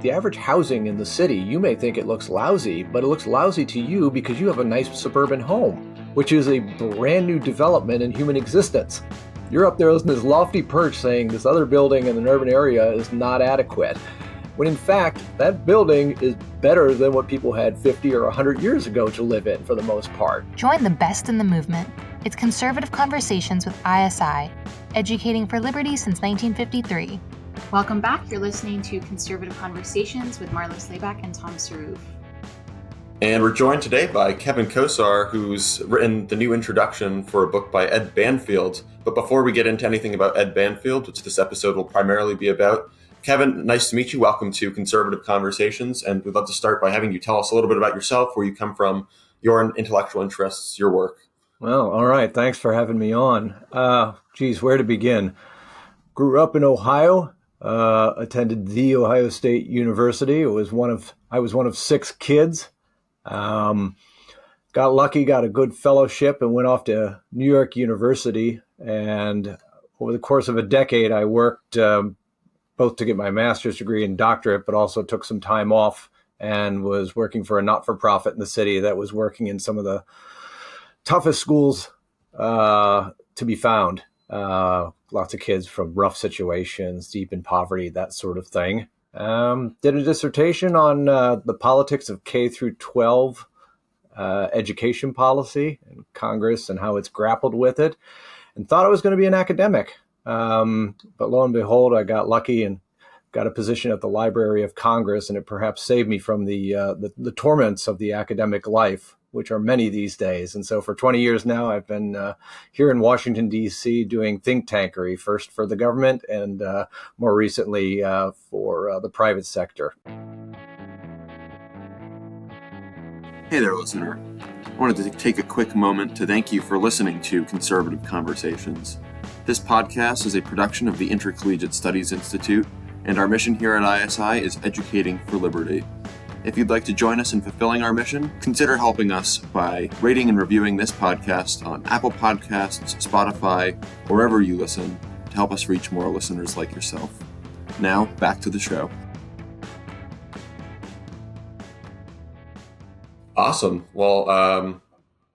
The average housing in the city, you may think it looks lousy, but it looks lousy to you because you have a nice suburban home, which is a brand new development in human existence. You're up there listening to this lofty perch saying this other building in an urban area is not adequate, when in fact, that building is better than what people had 50 or 100 years ago to live in for the most part. Join the best in the movement. It's Conservative Conversations with ISI, educating for liberty since 1953. Welcome back. You're listening to Conservative Conversations with Marla Slayback and Tom Saruf. And we're joined today by Kevin Kosar, who's written the new introduction for a book by Ed Banfield. But before we get into anything about Ed Banfield, which this episode will primarily be about, Kevin, nice to meet you. Welcome to Conservative Conversations. And we'd love to start by having you tell us a little bit about yourself, where you come from, your intellectual interests, your work. Well, all right. Thanks for having me on. Where to begin? Grew up in Ohio, attended The Ohio State University. I was one of 6 kids. Got lucky, got a good fellowship, and went off to New York University. And over the course of a decade, I worked both to get my master's degree and doctorate, but also took some time off and was working for a not-for-profit in the city that was working in some of the toughest schools to be found. Lots of kids from rough situations, deep in poverty, that sort of thing. Did a dissertation on the politics of K through 12 education policy in Congress and how it's grappled with it, and thought I was going to be an academic. But lo and behold, I got lucky and got a position at the Library of Congress, and it perhaps saved me from the torments of the academic life, which are many these days. And so for 20 years now, I've been here in Washington, D.C. doing think tankery, first for the government and more recently for the private sector. Hey there, listener. I wanted to take a quick moment to thank you for listening to Conservative Conversations. This podcast is a production of the Intercollegiate Studies Institute, and our mission here at ISI is educating for liberty. If you'd like to join us in fulfilling our mission, consider helping us by rating and reviewing this podcast on Apple Podcasts, Spotify, or wherever you listen, to help us reach more listeners like yourself. Now, back to the show. Awesome. Well,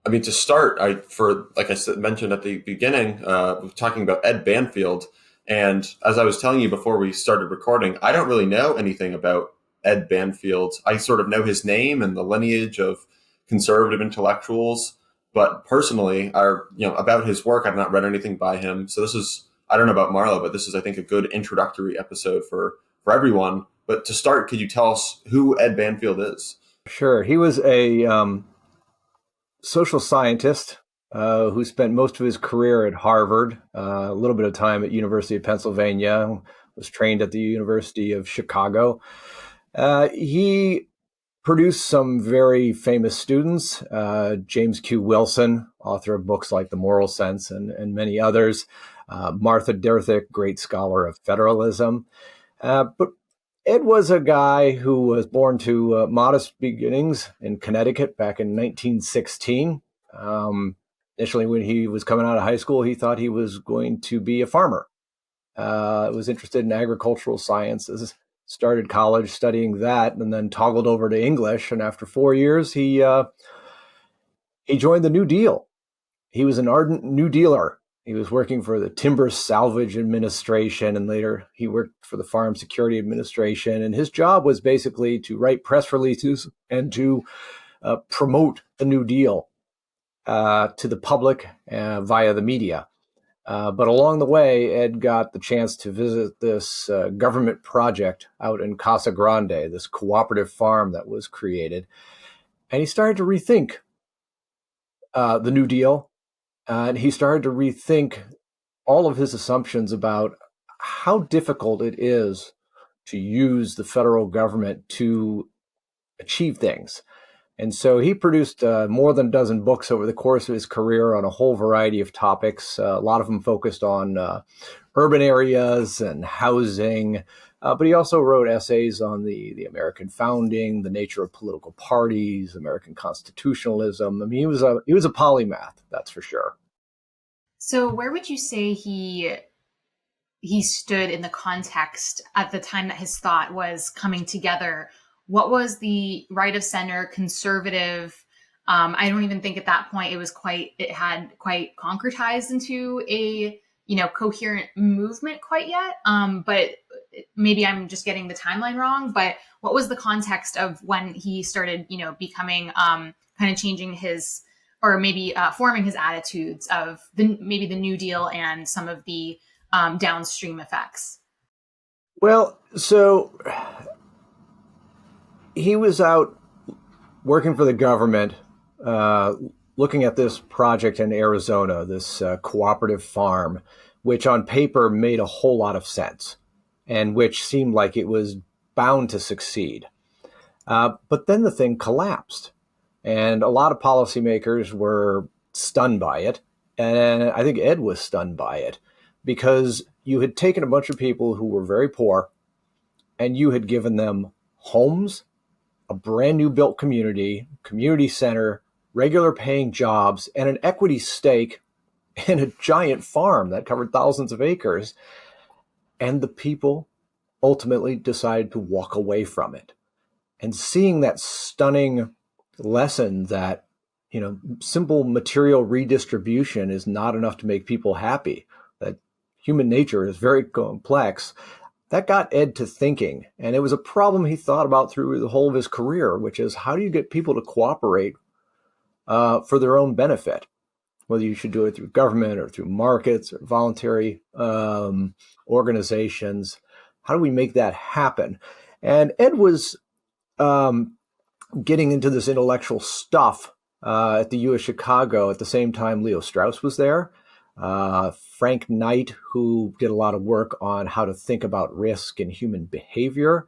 to start, like I mentioned at the beginning, we're talking about Ed Banfield. And as I was telling you before we started recording, I don't really know anything about Ed Banfield. I sort of know his name and the lineage of conservative intellectuals, but personally, about his work, I've not read anything by him. So I don't know about Marla, but this is, I think, a good introductory episode for everyone. But to start, could you tell us who Ed Banfield is? Sure. He was a social scientist who spent most of his career at Harvard, a little bit of time at University of Pennsylvania, was trained at the University of Chicago. He produced some very famous students, James Q. Wilson, author of books like The Moral Sense and many others, Martha Derthick, great scholar of federalism. But Ed was a guy who was born to modest beginnings in Connecticut back in 1916. Initially, when he was coming out of high school, he thought he was going to be a farmer. Was interested in agricultural sciences, started college studying that, and then toggled over to English. And after 4 years, he joined the New Deal. He was an ardent New Dealer. He was working for the Timber Salvage Administration, and later he worked for the Farm Security Administration. And his job was basically to write press releases and to promote the New Deal to the public via the media. But along the way, Ed got the chance to visit this government project out in Casa Grande, this cooperative farm that was created. And he started to rethink the New Deal. And he started to rethink all of his assumptions about how difficult it is to use the federal government to achieve things. And so he produced more than a dozen books over the course of his career on a whole variety of topics. A lot of them focused on urban areas and housing. But he also wrote essays on the American founding, the nature of political parties, American constitutionalism. I mean, he was a polymath, that's for sure. So where would you say he he stood in the context at the time that his thought was coming together. What was the right of center conservative? I don't even think at that point it had quite concretized into a coherent movement quite yet. But maybe I'm just getting the timeline wrong. But what was the context of when he started, becoming kind of changing his, or maybe forming his attitudes of maybe the New Deal and some of the downstream effects? Well, so he was out working for the government, looking at this project in Arizona, this cooperative farm, which on paper made a whole lot of sense and which seemed like it was bound to succeed. But then the thing collapsed, and a lot of policymakers were stunned by it. And I think Ed was stunned by it because you had taken a bunch of people who were very poor and you had given them homes, a brand new built community center, regular paying jobs, and an equity stake in a giant farm that covered thousands of acres. And the people ultimately decided to walk away from it. And seeing that stunning lesson that, simple material redistribution is not enough to make people happy, that human nature is very complex, that got Ed to thinking. And it was a problem he thought about through the whole of his career, which is how do you get people to cooperate for their own benefit? Whether you should do it through government or through markets or voluntary organizations. How do we make that happen? And Ed was getting into this intellectual stuff at the U of Chicago at the same time Leo Strauss was there. Frank Knight, who did a lot of work on how to think about risk and human behavior.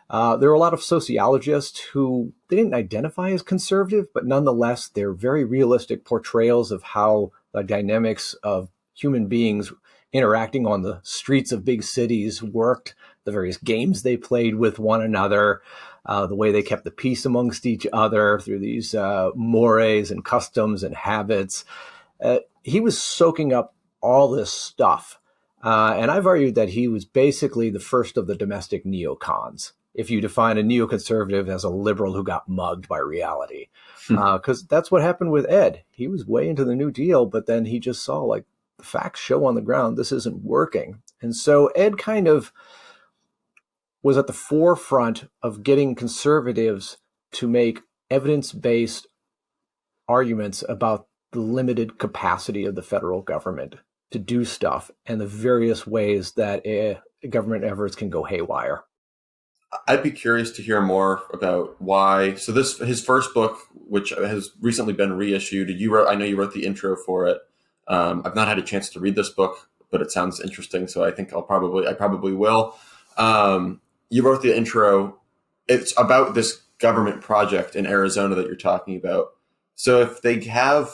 There were a lot of sociologists who they didn't identify as conservative, but nonetheless, they're very realistic portrayals of how the dynamics of human beings interacting on the streets of big cities worked, the various games they played with one another, the way they kept the peace amongst each other through these mores and customs and habits. He was soaking up all this stuff. And I've argued that he was basically the first of the domestic neocons, if you define a neoconservative as a liberal who got mugged by reality. Because that's what happened with Ed. He was way into the New Deal, but then he just saw, like, the facts show on the ground this isn't working. And so Ed kind of was at the forefront of getting conservatives to make evidence-based arguments about the limited capacity of the federal government to do stuff and the various ways that government efforts can go haywire. I'd be curious to hear more about why. So his first book, which has recently been reissued, I know you wrote the intro for it. I've not had a chance to read this book, but it sounds interesting, so I think I probably will. You wrote the intro. It's about this government project in Arizona that you're talking about. So if they have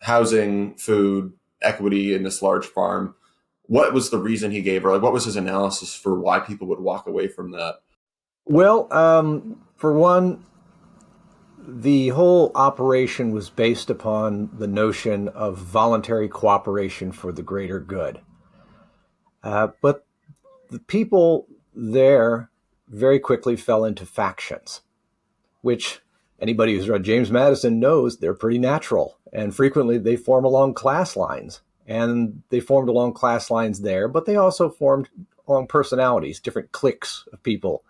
housing, food, equity in this large farm, what was the reason he gave, or like, what was his analysis for why people would walk away from that? Well, for one, the whole operation was based upon the notion of voluntary cooperation for the greater good. But the people there very quickly fell into factions, which anybody who's read James Madison knows they're pretty natural. And frequently they form along class lines. And they formed along class lines there, but they also formed along personalities, different cliques of people.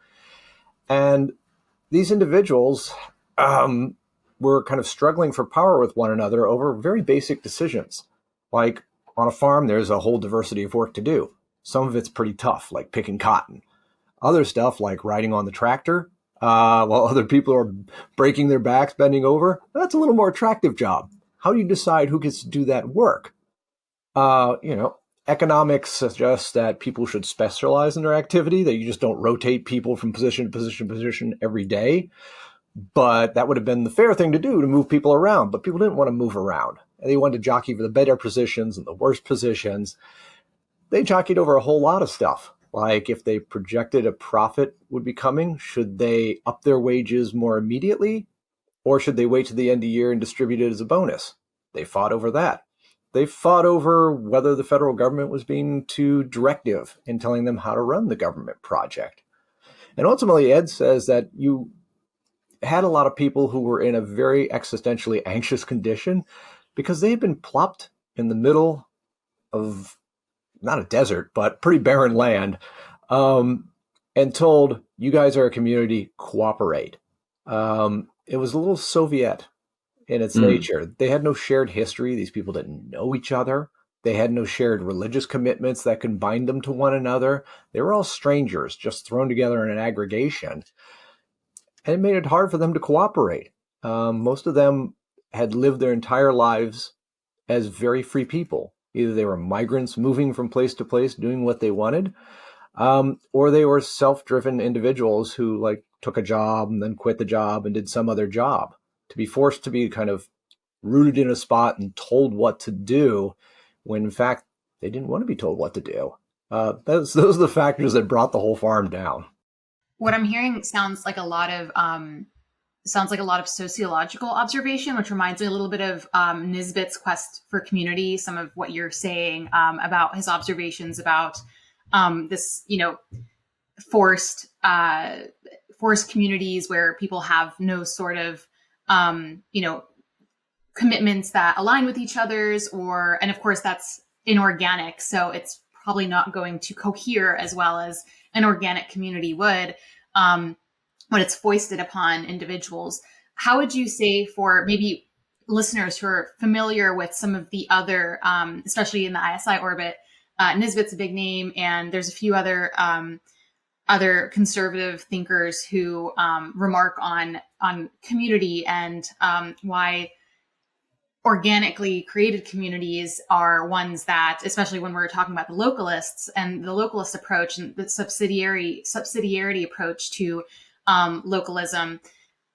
And these individuals were kind of struggling for power with one another over very basic decisions. Like on a farm, there's a whole diversity of work to do. Some of it's pretty tough, like picking cotton. Other stuff, like riding on the tractor, while other people are breaking their backs, bending over, that's a little more attractive job. How do you decide who gets to do that work? Economics suggests that people should specialize in their activity, that you just don't rotate people from position to position to position every day. But that would have been the fair thing to do, to move people around. But people didn't want to move around. And they wanted to jockey for the better positions and the worst positions. They jockeyed over a whole lot of stuff. Like if they projected a profit would be coming, should they up their wages more immediately? Or should they wait to the end of the year and distribute it as a bonus? They fought over that. they fought over whether the federal government was being too directive in telling them how to run the government project. And ultimately, Ed says that you had a lot of people who were in a very existentially anxious condition because they had been plopped in the middle of not a desert, but pretty barren land, and told, you guys are a community, cooperate. It was a little Soviet in its nature. They had no shared history. These people didn't know each other. They had no shared religious commitments that could bind them to one another. They were all strangers, just thrown together in an aggregation. And it made it hard for them to cooperate. Most of them had lived their entire lives as very free people. Either they were migrants moving from place to place, doing what they wanted, or they were self-driven individuals who like took a job and then quit the job and did some other job. To be forced to be kind of rooted in a spot and told what to do, when in fact they didn't want to be told what to do. Those are the factors that brought the whole farm down. What I'm hearing sounds like a lot of sociological observation, which reminds me a little bit of Nisbet's quest for community. Some of what you're saying about his observations about this, forced communities where people have no sort of, commitments that align with each other's, and of course that's inorganic. So it's probably not going to cohere as well as an organic community would, when it's foisted upon individuals. How would you say, for maybe listeners who are familiar with some of the other, especially in the ISI orbit, Nisbet's a big name, and there's a few other conservative thinkers who remark on community and why organically created communities are ones that, especially when we're talking about the localists and the localist approach and the subsidiarity approach to localism,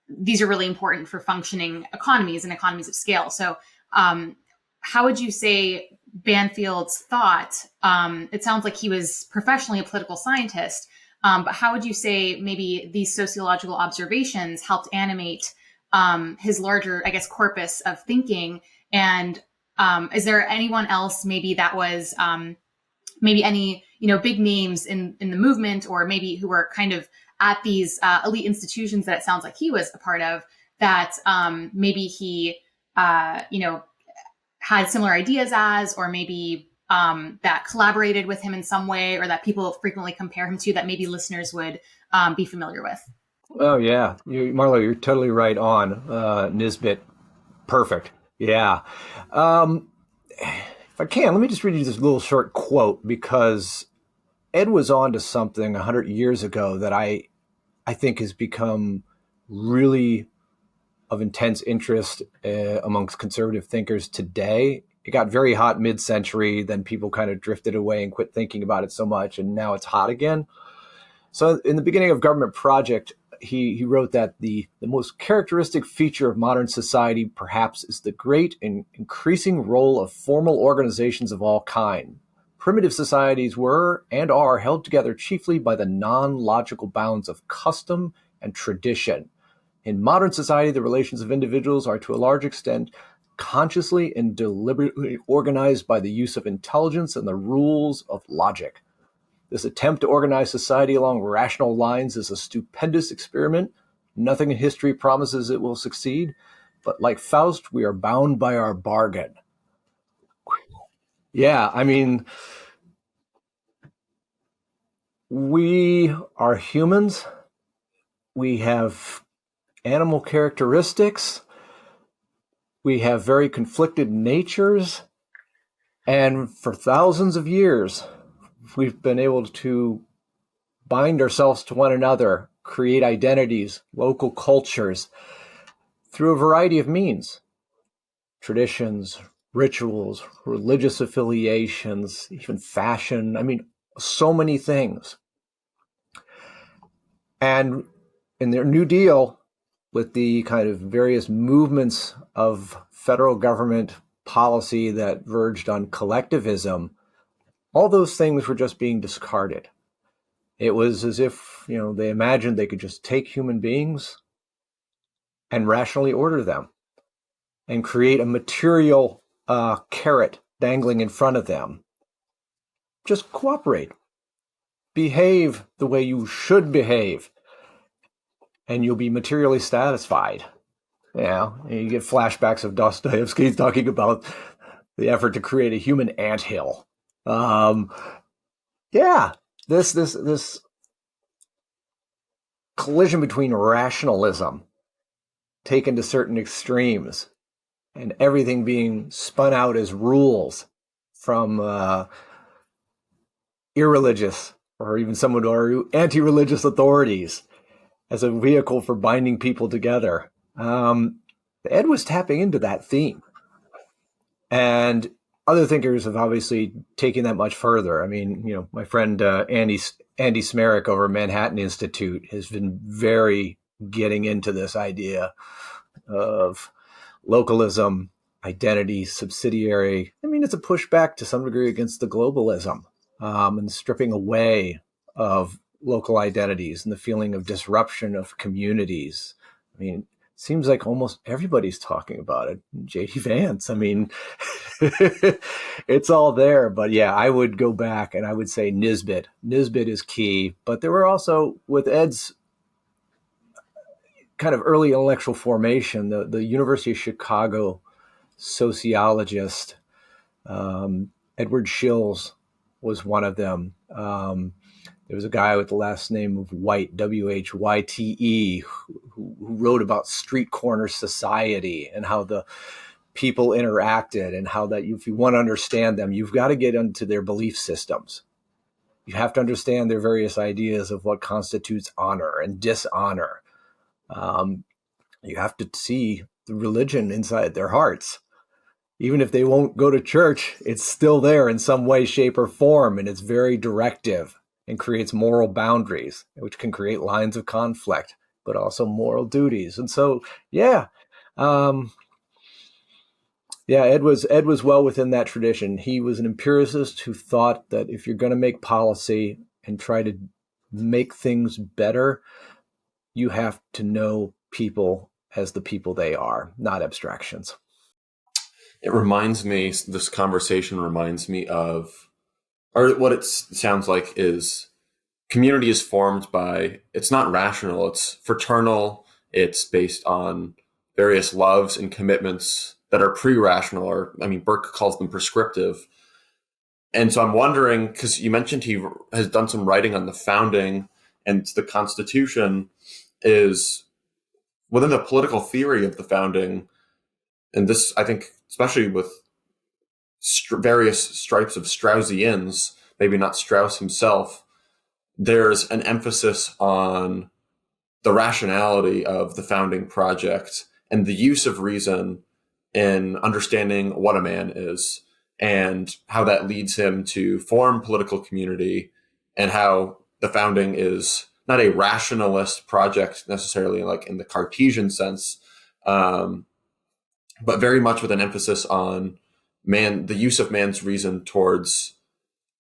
these are really important for functioning economies and economies of scale. So how would you say Banfield's thought, it sounds like he was professionally a political scientist, but how would you say maybe these sociological observations helped animate his larger, I guess, corpus of thinking? And is there anyone else maybe that was maybe any, big names in the movement, or maybe who were kind of at these elite institutions that it sounds like he was a part of, that maybe he, had similar ideas as, or maybe that collaborated with him in some way, or that people frequently compare him to, that maybe listeners would be familiar with? Oh, yeah. Marlo, you're totally right on. Nisbet, perfect. Yeah. If I can, let me just read you this little short quote, because Ed was on to something 100 years ago that I think has become really of intense interest amongst conservative thinkers today. It got very hot mid-century, then people kind of drifted away and quit thinking about it so much, and now it's hot again. So in the beginning of Government Project, he wrote that the most characteristic feature of modern society perhaps is the great and increasing role of formal organizations of all kind. Primitive societies were and are held together chiefly by the non-logical bounds of custom and tradition. In modern society, the relations of individuals are to a large extent consciously and deliberately organized by the use of intelligence and the rules of logic. This attempt to organize society along rational lines is a stupendous experiment. Nothing in history promises it will succeed, but like Faust, we are bound by our bargain. Yeah, I mean, we are humans. We have animal characteristics. We have very conflicted natures. And for thousands of years, we've been able to bind ourselves to one another, create identities, local cultures, through a variety of means. Traditions, rituals, religious affiliations, even fashion. I mean, so many things. And in their New Deal, with the kind of various movements of federal government policy that verged on collectivism, all those things were just being discarded. It was as if, they imagined they could just take human beings and rationally order them and create a material carrot dangling in front of them. Just cooperate. Behave the way you should behave, and you'll be materially satisfied. You get flashbacks of Dostoevsky talking about the effort to create a human anthill. This collision between rationalism taken to certain extremes and everything being spun out as rules from irreligious or even someone or anti-religious authorities as a vehicle for binding people together. Ed was tapping into that theme. And other thinkers have obviously taken that much further. I mean, my friend Andy Smerick over Manhattan Institute has been very getting into this idea of localism, identity, subsidiary. I mean, it's a pushback to some degree against the globalism and stripping away of local identities and the feeling of disruption of communities. I mean, it seems like almost everybody's talking about it. J.D. Vance, I mean, it's all there. But yeah, I would go back and I would say Nisbet. Nisbet is key. But there were also, with Ed's kind of early intellectual formation, the University of Chicago sociologist, Edward Shills was one of them. There was a guy with the last name of White, Whyte, who wrote about street corner society and how the people interacted and how that if you want to understand them, you've got to get into their belief systems. You have to understand their various ideas of what constitutes honor and dishonor. You have to see the religion inside their hearts. Even if they won't go to church, it's still there in some way, shape, or form, and it's very directive and creates moral boundaries, which can create lines of conflict, but also moral duties. And so, Ed was well within that tradition. He was an empiricist who thought that if you're going to make policy and try to make things better, you have to know people as the people they are, not abstractions. This conversation reminds me of, or what it sounds like is, community is formed by, it's not rational, it's fraternal, it's based on various loves and commitments that are pre-rational, or, I mean, Burke calls them prescriptive. And so I'm wondering, because you mentioned he has done some writing on the founding, and the Constitution is within the political theory of the founding. And this, I think, especially with various stripes of Straussians, maybe not Strauss himself, there's an emphasis on the rationality of the founding project and the use of reason in understanding what a man is and how that leads him to form political community, and how the founding is not a rationalist project necessarily like in the Cartesian sense, but very much with an emphasis on the use of man's reason towards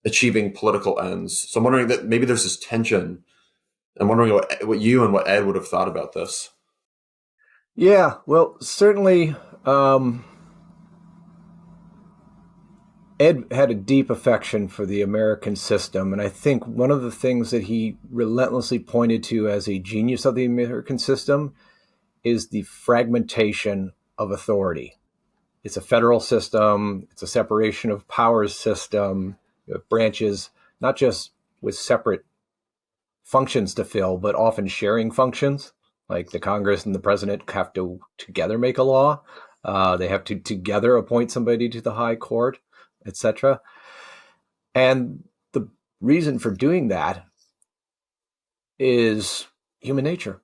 achieving political ends. So I'm wondering that maybe there's this tension. I'm wondering what you and what Ed would have thought about this. Yeah, well, certainly Ed had a deep affection for the American system. And I think one of the things that he relentlessly pointed to as a genius of the American system is the fragmentation of authority. It's a federal system. It's a separation of powers system. You have branches, not just with separate functions to fill, but often sharing functions. Like the Congress and the president have to together make a law. They have to together appoint somebody to the high court, etc. And the reason for doing that is human nature.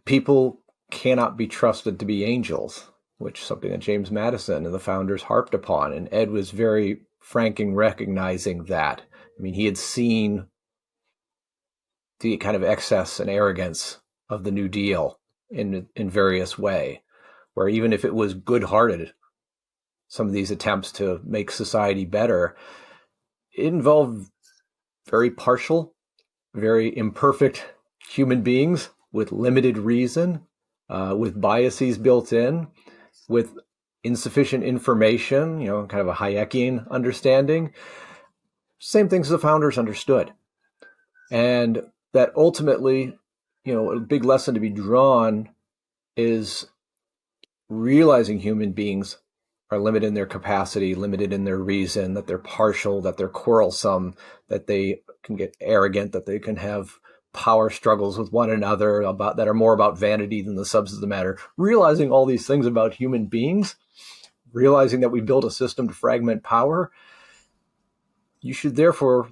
People cannot be trusted to be angels, which is something that James Madison and the founders harped upon. And Ed was very frank in recognizing that. I mean, he had seen the kind of excess and arrogance of the New Deal in various way, where even if it was good-hearted, some of these attempts to make society better, it involved very partial, very imperfect human beings with limited reason, with biases built in, with insufficient information, kind of a Hayekian understanding. Same things the founders understood. And that ultimately, a big lesson to be drawn is realizing human beings are limited in their capacity, limited in their reason, that they're partial, that they're quarrelsome, that they can get arrogant, that they can have power struggles with one another that are more about vanity than the substance of the matter. Realizing all these things about human beings, realizing that we built a system to fragment power, you should therefore,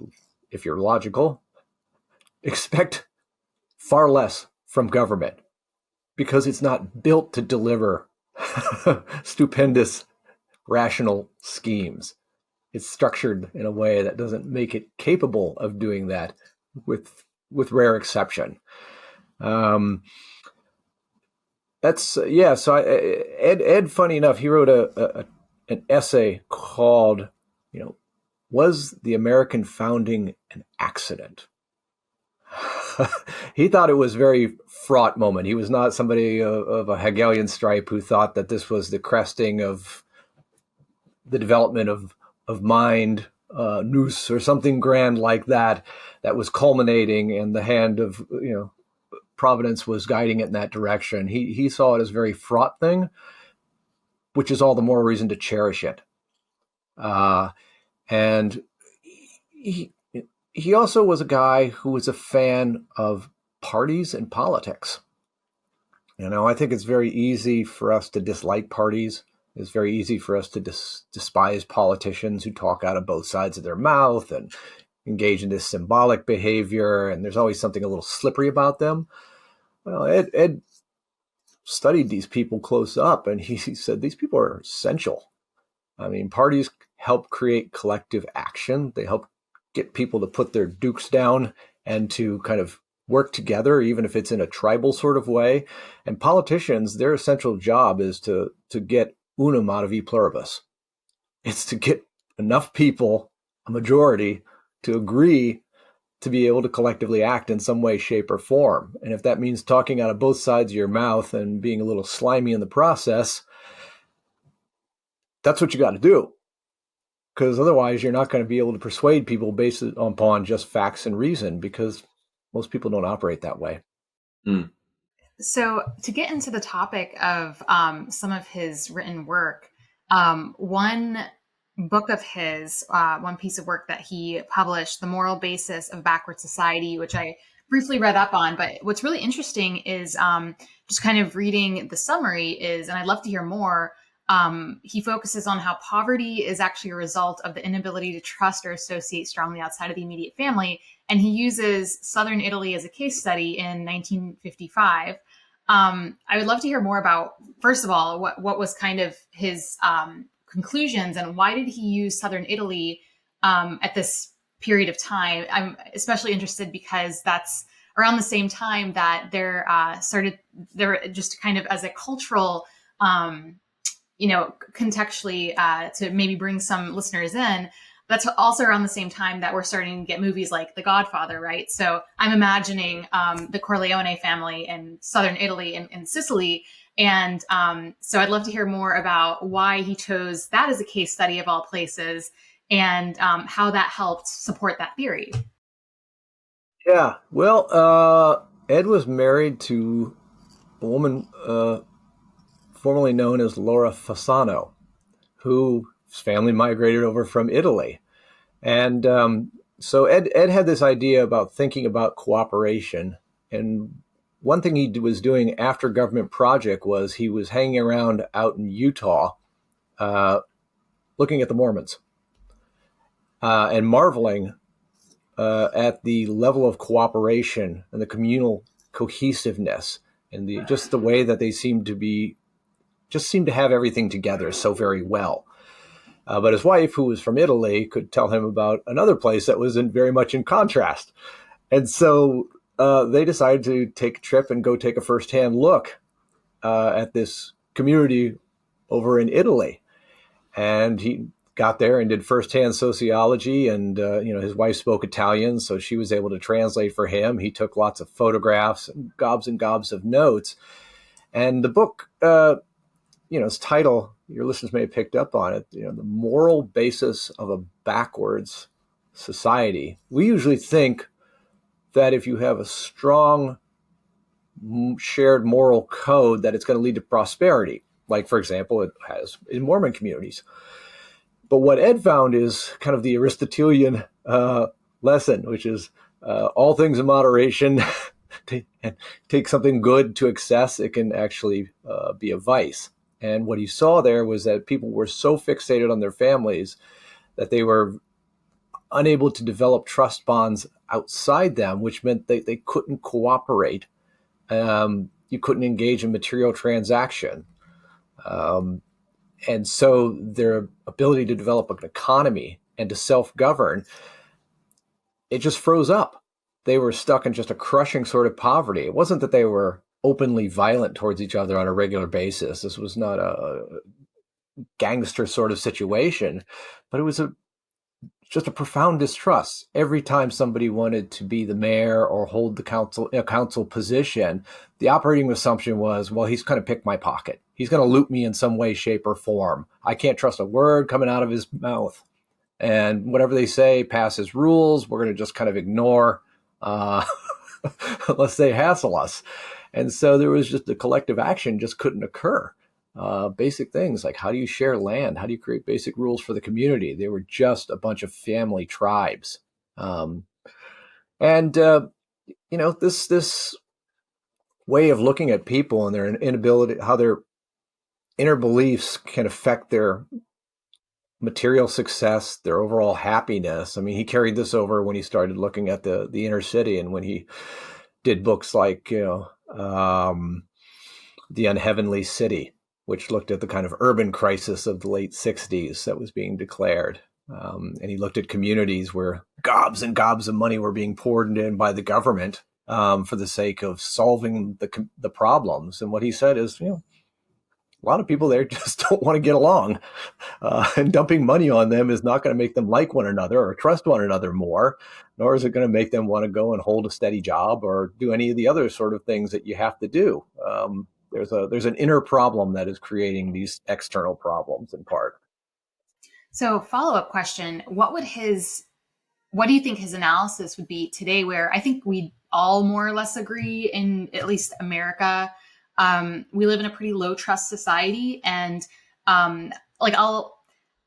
if you're logical, expect far less from government, because it's not built to deliver stupendous rational schemes. It's structured in a way that doesn't make it capable of doing that, with rare exception. So Ed, funny enough, he wrote an essay called, "Was the American Founding an Accident?" He thought it was a very fraught moment. He was not somebody of a Hegelian stripe who thought that this was the cresting of the development of mind, nous, or something grand like that was culminating, and the hand of Providence was guiding it in that direction. He saw it as a very fraught thing, which is all the more reason to cherish it. And he also was a guy who was a fan of parties and politics. I think it's very easy for us to dislike parties. It's very easy for us to despise politicians who talk out of both sides of their mouth and engage in this symbolic behavior, and there's always something a little slippery about them. Well, Ed studied these people close up, and he said these people are essential. I mean, parties help create collective action. They help get people to put their dukes down and to kind of work together, even if it's in a tribal sort of way. And politicians, their essential job is to get unum out of e pluribus. It's to get enough people, a majority, to agree to be able to collectively act in some way, shape, or form. And if that means talking out of both sides of your mouth and being a little slimy in the process, that's what you got to do. Because otherwise you're not going to be able to persuade people based upon just facts and reason, because most people don't operate that way. Mm. So to get into the topic of some of his written work, one book of his, one piece of work that he published, The Moral Basis of Backward Society, which I briefly read up on. But what's really interesting is just kind of reading the summary is, and I'd love to hear more, he focuses on how poverty is actually a result of the inability to trust or associate strongly outside of the immediate family. And he uses Southern Italy as a case study in 1955. I would love to hear more about, first of all, what was kind of his conclusions, and why did he use Southern Italy at this period of time? I'm especially interested because that's around the same time that there just kind of as a cultural, contextually to maybe bring some listeners in. That's also around the same time that we're starting to get movies like The Godfather, right? So I'm imagining the Corleone family in Southern Italy and Sicily. And so I'd love to hear more about why he chose that as a case study of all places, and how that helped support that theory. Yeah, well, Ed was married to a woman formerly known as Laura Fasano, whose family migrated over from Italy. And so Ed had this idea about thinking about cooperation. And one thing he was doing after government project was he was hanging around out in Utah looking at the Mormons and marveling at the level of cooperation and the communal cohesiveness and just the way that they seem to have everything together so very well. But his wife, who was from Italy, could tell him about another place that was very much in contrast. And so they decided to take a trip and go take a firsthand look at this community over in Italy. And he got there and did firsthand sociology. And, his wife spoke Italian, so she was able to translate for him. He took lots of photographs and gobs of notes. And the book, its title your listeners may have picked up on it, the moral basis of a backwards society. We usually think that if you have a strong shared moral code, that it's going to lead to prosperity. Like, for example, it has in Mormon communities. But what Ed found is kind of the Aristotelian lesson, which is all things in moderation. And take something good to excess, it can actually be a vice. And what he saw there was that people were so fixated on their families that they were unable to develop trust bonds outside them, which meant they couldn't cooperate. You couldn't engage in material transaction. And so their ability to develop an economy and to self-govern, it just froze up. They were stuck in just a crushing sort of poverty. It wasn't that they were openly violent towards each other on a regular basis. This was not a gangster sort of situation, but it was just a profound distrust. Every time somebody wanted to be the mayor or hold the council position, the operating assumption was, well, he's going to pick my pocket. He's going to loot me in some way, shape, or form. I can't trust a word coming out of his mouth. And whatever they say passes rules. We're going to just kind of ignore unless they hassle us. And so there was just the collective action just couldn't occur. Basic things like how do you share land? How do you create basic rules for the community? They were just a bunch of family tribes. This way of looking at people and their inability, how their inner beliefs can affect their material success, their overall happiness. I mean, he carried this over when he started looking at the inner city, and when he did books like, The Unheavenly City, which looked at the kind of urban crisis of the late 60s that was being declared. And he looked at communities where gobs and gobs of money were being poured in by the government for the sake of solving the problems. And what he said is, a lot of people there just don't want to get along. And dumping money on them is not going to make them like one another or trust one another more, nor is it going to make them want to go and hold a steady job or do any of the other sort of things that you have to do. There's an inner problem that is creating these external problems in part. So, follow-up question, what do you think his analysis would be today, where I think we all more or less agree in at least America, we live in a pretty low trust society. And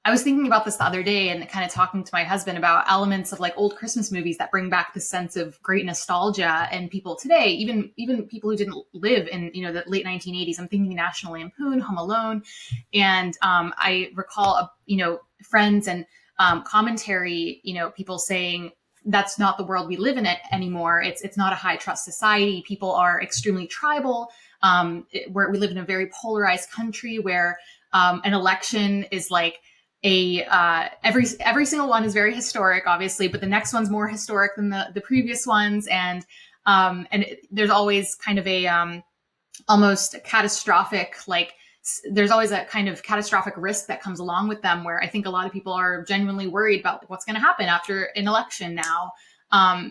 I was thinking about this the other day and kind of talking to my husband about elements of like old Christmas movies that bring back the sense of great nostalgia. And people today, even people who didn't live in, the late 1980s, I'm thinking National Lampoon, Home Alone. And I recall, friends and commentary, people saying, that's not the world we live in anymore. It's not a high trust society. People are extremely tribal. Where we live in a very polarized country where an election is like every single one is very historic, obviously, but the next one's more historic than the previous ones. And there's always kind of a almost catastrophic, there's always a kind of catastrophic risk that comes along with them, where I think a lot of people are genuinely worried about what's going to happen after an election now. But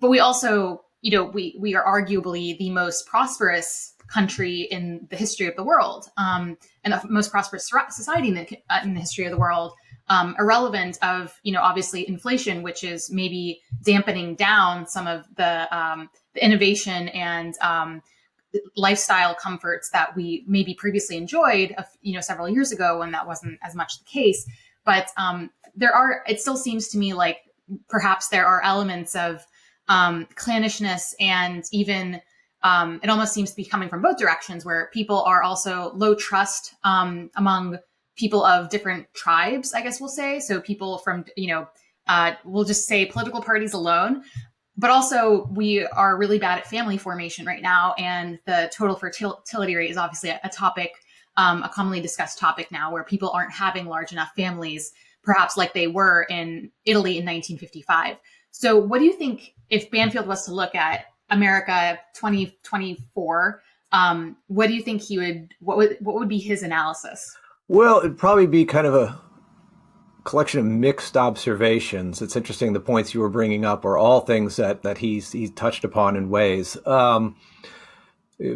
we also, we are arguably the most prosperous country in the history of the world, and the most prosperous society in the history of the world, irrelevant of, obviously inflation, which is maybe dampening down some of the innovation and lifestyle comforts that we maybe previously enjoyed, several years ago when that wasn't as much the case. But it still seems to me like perhaps there are elements of clannishness, and even it almost seems to be coming from both directions, where people are also low trust among people of different tribes, I guess we'll say. So people from, we'll just say political parties alone. But also we are really bad at family formation right now. And the total fertility rate is obviously a topic, a commonly discussed topic now, where people aren't having large enough families, perhaps like they were in Italy in 1955. So what do you think, if Banfield was to look at America 2024, what do you think what would be his analysis? Well, it'd probably be kind of a collection of mixed observations. It's interesting, the points you were bringing up are all things that he touched upon in ways.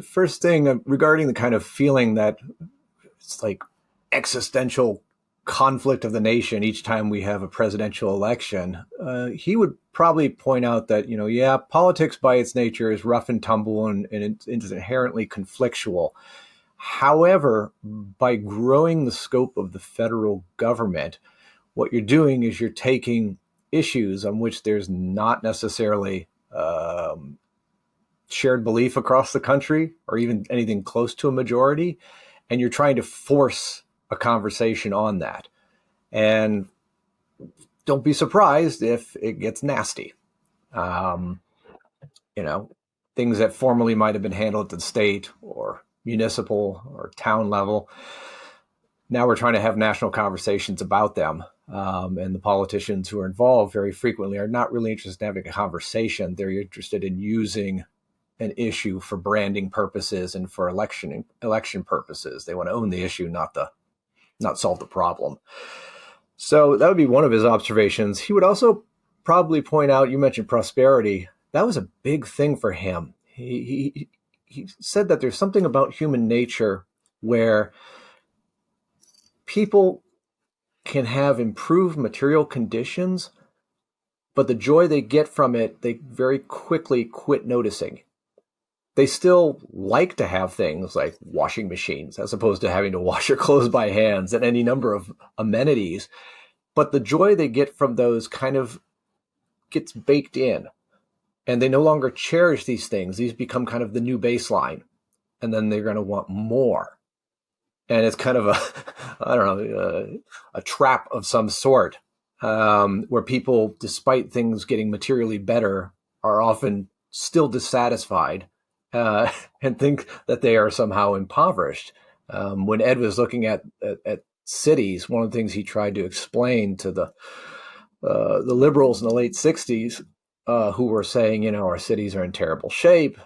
First thing regarding the kind of feeling that it's like existential conflict of the nation each time we have a presidential election, he would probably point out that, yeah, politics by its nature is rough and tumble and it's inherently conflictual. However, by growing the scope of the federal government, what you're doing is you're taking issues on which there's not necessarily shared belief across the country or even anything close to a majority, and you're trying to force a conversation on that. And don't be surprised if it gets nasty. Um, Things that formerly might have been handled at the state or municipal or town level. Now we're trying to have national conversations about them. And the politicians who are involved very frequently are not really interested in having a conversation. They're interested in using an issue for branding purposes and for election purposes. They want to own the issue, not solve the problem. So that would be one of his observations. He would also probably point out, you mentioned prosperity. That was a big thing for him. He said that there's something about human nature where people can have improved material conditions, but the joy they get from it, they very quickly quit noticing. They still like to have things like washing machines as opposed to having to wash your clothes by hands and any number of amenities. But the joy they get from those kind of gets baked in, and they no longer cherish these things. These become kind of the new baseline, and then they're going to want more. And it's kind of a trap of some sort, where people, despite things getting materially better, are often still dissatisfied and think that they are somehow impoverished. When Ed was looking at cities, one of the things he tried to explain to the liberals in the late 60s who were saying, our cities are in terrible shape,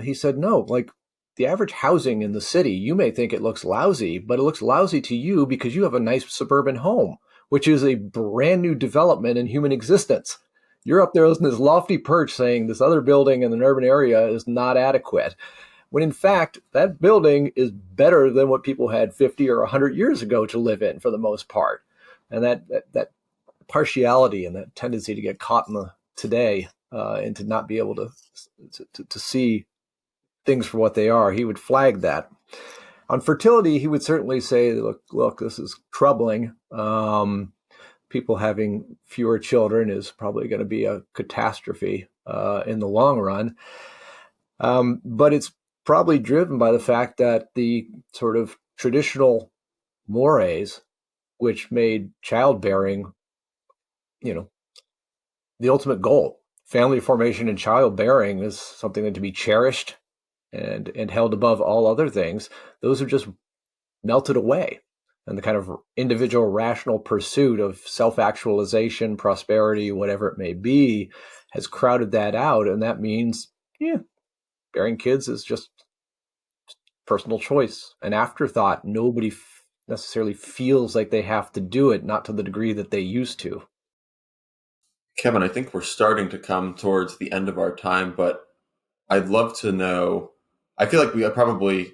he said, no, like the average housing in the city, you may think it looks lousy, but it looks lousy to you because you have a nice suburban home, which is a brand new development in human existence. You're up there in this lofty perch saying this other building in an urban area is not adequate, when in fact, that building is better than what people had 50 or 100 years ago to live in for the most part. And that partiality and that tendency to get caught in the today and to not be able to see things for what they are, he would flag that. On fertility, he would certainly say, look, this is troubling. People having fewer children is probably going to be a catastrophe in the long run. But it's probably driven by the fact that the sort of traditional mores, which made childbearing, the ultimate goal. Family formation and childbearing is something that to be cherished and held above all other things. Those have just melted away. And the kind of individual rational pursuit of self-actualization, prosperity, whatever it may be, has crowded that out. And that means, bearing kids is just personal choice, an afterthought. Nobody necessarily feels like they have to do it, not to the degree that they used to. Kevin, I think we're starting to come towards the end of our time, but I'd love to know, I feel like we probably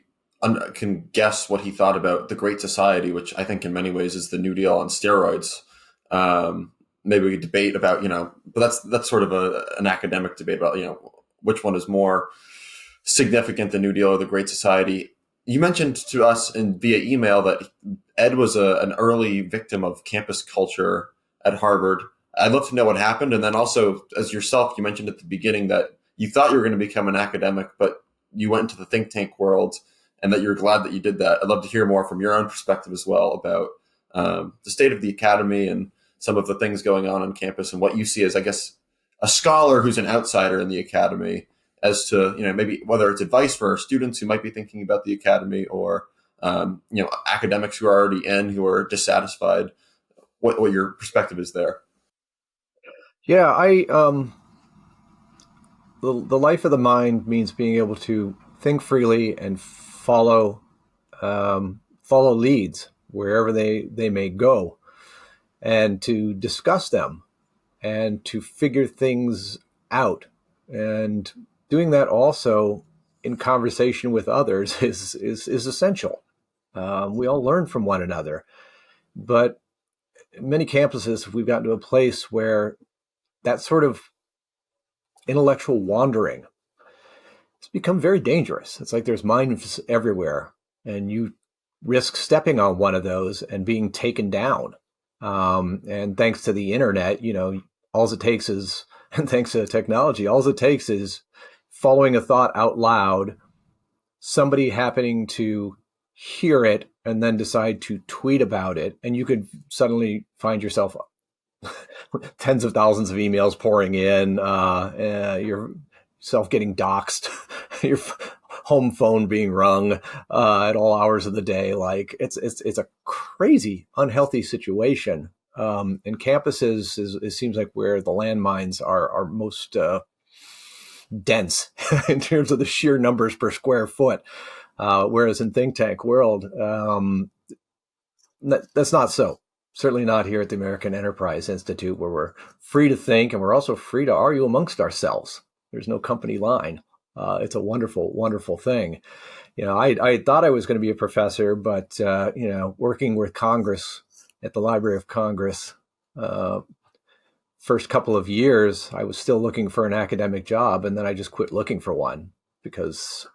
can guess what he thought about the Great Society, which I think in many ways is the New Deal on steroids. Maybe we could debate about, but that's sort of an academic debate about, which one is more significant, the New Deal or the Great Society. You mentioned to us via email that Ed was an early victim of campus culture at Harvard. I'd love to know what happened. And then also, as yourself, you mentioned at the beginning that you thought you were going to become an academic, but you went into the think tank world and that you're glad that you did that. I'd love to hear more from your own perspective as well about the state of the academy and some of the things going on campus and what you see as, I guess, a scholar who's an outsider in the academy as to, maybe whether it's advice for students who might be thinking about the academy or, academics who are already in, who are dissatisfied, what your perspective is there. Yeah, the life of the mind means being able to think freely and follow leads wherever they may go, and to discuss them and to figure things out. And doing that also in conversation with others is essential. We all learn from one another. But many campuses, we've gotten to a place where that sort of intellectual wandering has become very dangerous. It's like there's mines everywhere, and you risk stepping on one of those and being taken down. And thanks to the internet, all it takes is, and thanks to technology, all it takes is following a thought out loud, somebody happening to hear it and then decide to tweet about it, and you could suddenly find yourself tens of thousands of emails pouring in, yourself getting doxxed, your home phone being rung at all hours of the day. Like it's a crazy, unhealthy situation. And campuses it seems like where the landmines are most dense in terms of the sheer numbers per square foot. Whereas in think tank world, that's not so. Certainly not here at the American Enterprise Institute, where we're free to think and we're also free to argue amongst ourselves. There's no company line. It's a wonderful, wonderful thing. I thought I was going to be a professor, but working with Congress at the Library of Congress, first couple of years, I was still looking for an academic job, and then I just quit looking for one because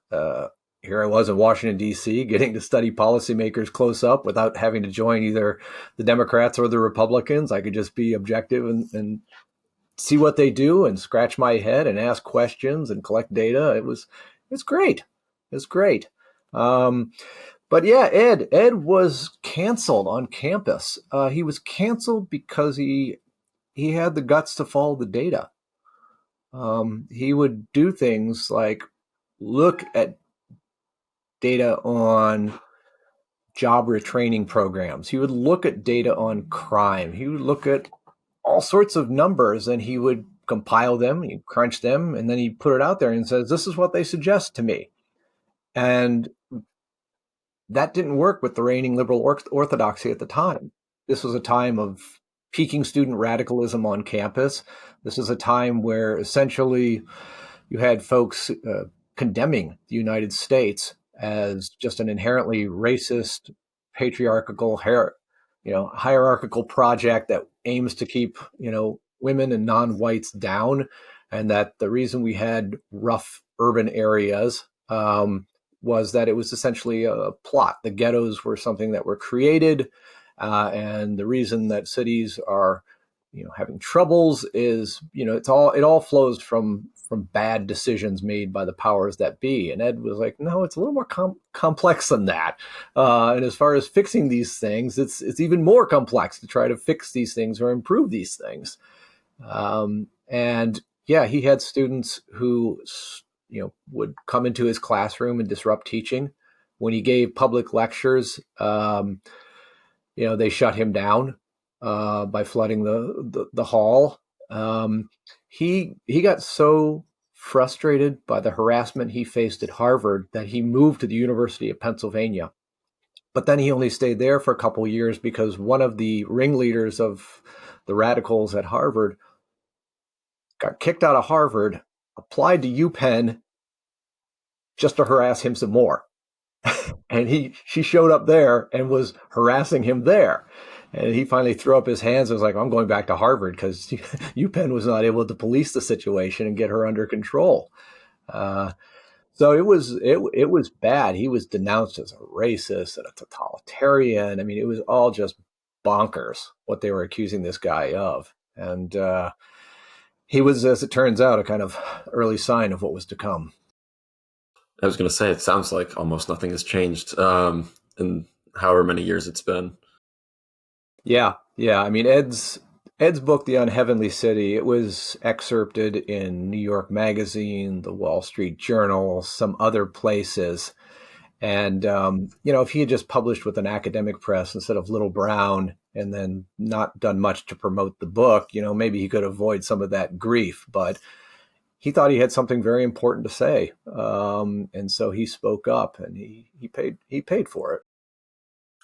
here I was in Washington, D.C., getting to study policymakers close up without having to join either the Democrats or the Republicans. I could just be objective and see what they do and scratch my head and ask questions and collect data. It's great. It's great. But yeah, Ed was canceled on campus. He was canceled because he had the guts to follow the data. He would do things like look at data on job retraining programs. He would look at data on crime. He would look at all sorts of numbers, and he would compile them, he'd crunch them, and then he'd put it out there and says, this is what they suggest to me. And that didn't work with the reigning liberal orthodoxy at the time. This was a time of peaking student radicalism on campus. This is a time where essentially you had folks condemning the United States as just an inherently racist, patriarchal, hierarchical project that aims to keep, women and non-whites down, and that the reason we had rough urban areas was that it was essentially a plot. The ghettos were something that were created, and the reason that cities are, having troubles is, it all flows from bad decisions made by the powers that be. And Ed was like, no, it's a little more complex than that. And as far as fixing these things, it's even more complex to try to fix these things or improve these things. And yeah, he had students who, would come into his classroom and disrupt teaching. When he gave public lectures, they shut him down by flooding the hall. He got so frustrated by the harassment he faced at Harvard that he moved to the University of Pennsylvania. But then he only stayed there for a couple of years because one of the ringleaders of the radicals at Harvard got kicked out of Harvard, applied to UPenn just to harass him some more. And she showed up there and was harassing him there. And he finally threw up his hands and was like, I'm going back to Harvard because UPenn was not able to police the situation and get her under control. So it was bad. He was denounced as a racist and a totalitarian. I mean, it was all just bonkers what they were accusing this guy of. And he was, as it turns out, a kind of early sign of what was to come. I was going to say, it sounds like almost nothing has changed in however many years it's been. Yeah. I mean, Ed's book, The Unheavenly City, it was excerpted in New York Magazine, the Wall Street Journal, some other places. And, if he had just published with an academic press instead of Little Brown and then not done much to promote the book, maybe he could avoid some of that grief. But he thought he had something very important to say. And so he spoke up and he paid for it.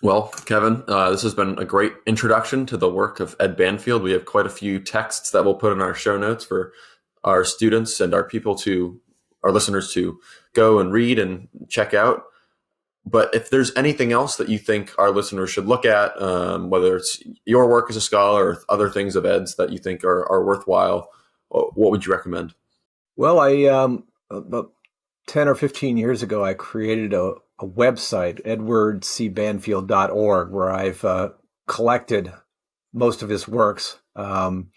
Well, Kevin, this has been a great introduction to the work of Ed Banfield. We have quite a few texts that we'll put in our show notes for our students and our listeners to go and read and check out. But if there's anything else that you think our listeners should look at, whether it's your work as a scholar or other things of Ed's that you think are worthwhile, what would you recommend? Well, about 10 or 15 years ago, I created a website, edwardcbanfield.org, where I've collected most of his works, some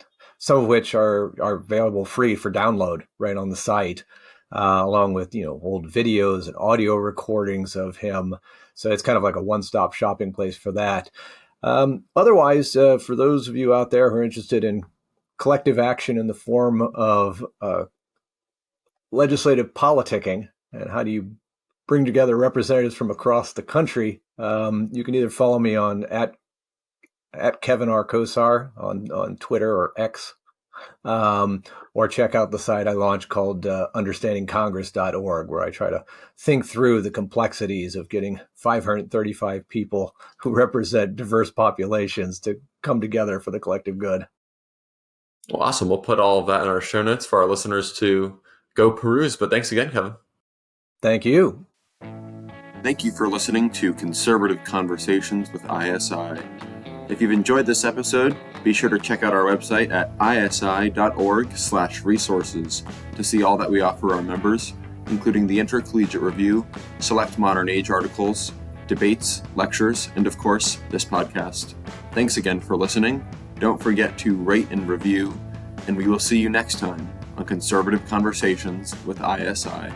of which are available free for download right on the site, along with old videos and audio recordings of him. So it's kind of like a one-stop shopping place for that. Otherwise, for those of you out there who are interested in collective action in the form of legislative politicking, and how do you bring together representatives from across the country, you can either follow me on at Kevin Kosar on Twitter or X, or check out the site I launched called understandingcongress.org, where I try to think through the complexities of getting 535 people who represent diverse populations to come together for the collective good. Well, awesome. We'll put all of that in our show notes for our listeners to go peruse. But thanks again, Kevin. Thank you. Thank you for listening to Conservative Conversations with ISI. If you've enjoyed this episode, be sure to check out our website at isi.org/resources to see all that we offer our members, including the Intercollegiate Review, select modern age articles, debates, lectures, and of course, this podcast. Thanks again for listening. Don't forget to rate and review, and we will see you next time on Conservative Conversations with ISI.